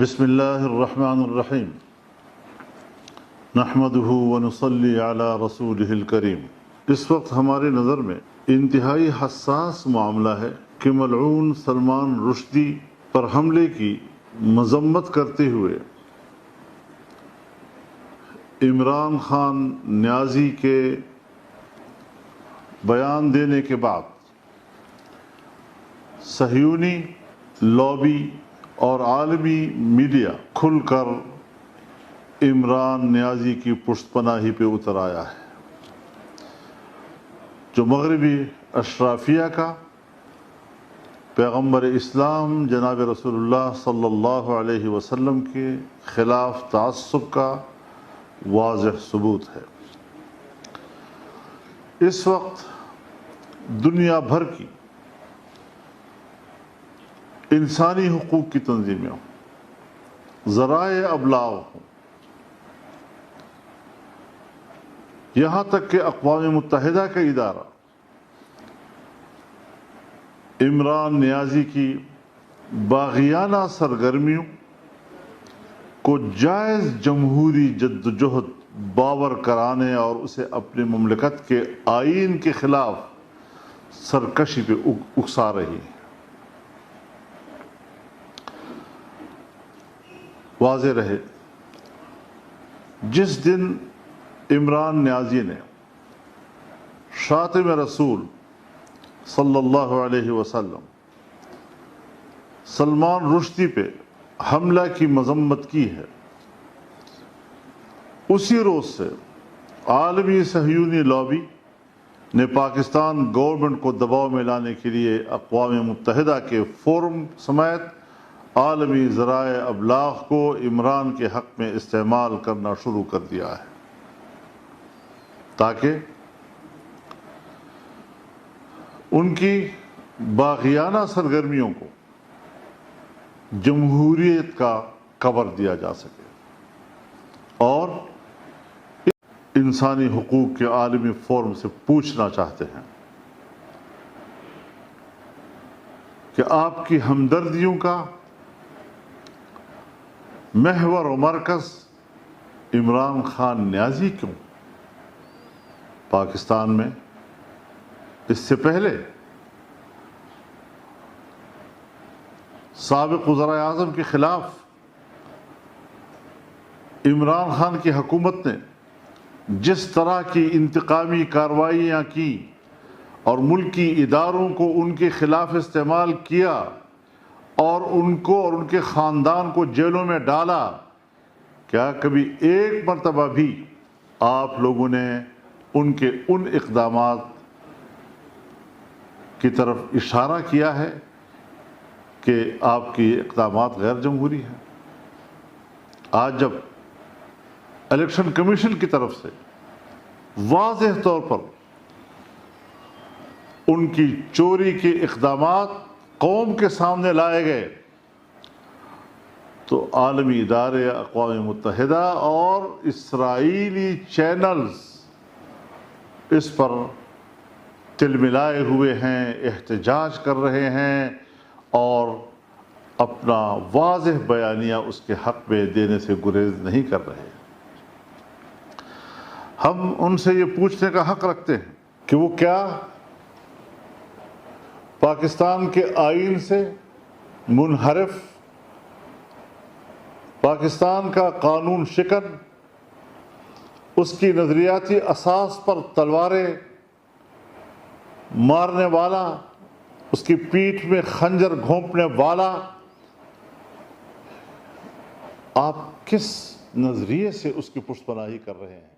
بسم اللہ الرحمن الرحیم نحمدہ ونصلی علی رسولہ الکریم۔ اس وقت ہماری نظر میں انتہائی حساس معاملہ ہے کہ ملعون سلمان رشدی پر حملے کی مذمت کرتے ہوئے عمران خان نیازی کے بیان دینے کے بعد صہیونی لابی اور عالمی میڈیا کھل کر عمران نیازی کی پشت پناہی پہ اتر آیا ہے، جو مغربی اشرافیہ کا پیغمبر اسلام جناب رسول اللہ صلی اللہ علیہ وسلم کے خلاف تعصب کا واضح ثبوت ہے۔ اس وقت دنیا بھر کی انسانی حقوق کی تنظیمیں ہوں، ذرائع ابلاغ ہوں، یہاں تک کہ اقوام متحدہ کا ادارہ عمران نیازی کی باغیانہ سرگرمیوں کو جائز جمہوری جدوجہد باور کرانے اور اسے اپنی مملکت کے آئین کے خلاف سرکشی پہ اکسا رہی ہے۔ واضح رہے، جس دن عمران نیازی نے شاتم رسول صلی اللہ علیہ وسلم سلمان رشدی پہ حملہ کی مذمت کی ہے، اسی روز سے عالمی صہیونی لابی نے پاکستان گورنمنٹ کو دباؤ میں لانے کے لیے اقوام متحدہ کے فورم سمیت عالمی ذرائع ابلاغ کو عمران کے حق میں استعمال کرنا شروع کر دیا ہے، تاکہ ان کی باغیانہ سرگرمیوں کو جمہوریت کا کور دیا جا سکے، اور انسانی حقوق کے عالمی فورم سے پوچھنا چاہتے ہیں کہ آپ کی ہمدردیوں کا محور و مرکز عمران خان نیازی کیوں؟ پاکستان میں اس سے پہلے سابق وزراء اعظم کے خلاف عمران خان کی حکومت نے جس طرح کی انتقامی کارروائیاں کی اور ملکی اداروں کو ان کے خلاف استعمال کیا اور ان کو اور ان کے خاندان کو جیلوں میں ڈالا، کیا کبھی ایک مرتبہ بھی آپ لوگوں نے ان کے ان اقدامات کی طرف اشارہ کیا ہے کہ آپ کی اقدامات غیر جمہوری ہیں؟ آج جب الیکشن کمیشن کی طرف سے واضح طور پر ان کی چوری کے اقدامات قوم کے سامنے لائے گئے، تو عالمی ادارے، اقوام متحدہ اور اسرائیلی چینلز اس پر تلملائے ہوئے ہیں، احتجاج کر رہے ہیں اور اپنا واضح بیانیہ اس کے حق میں دینے سے گریز نہیں کر رہے۔ ہم ان سے یہ پوچھنے کا حق رکھتے ہیں کہ وہ کیا پاکستان کے آئین سے منحرف، پاکستان کا قانون شکن، اس کی نظریاتی اساس پر تلواریں مارنے والا، اس کی پیٹھ میں خنجر گھونپنے والا، آپ کس نظریے سے اس کی پشت پناہی کر رہے ہیں؟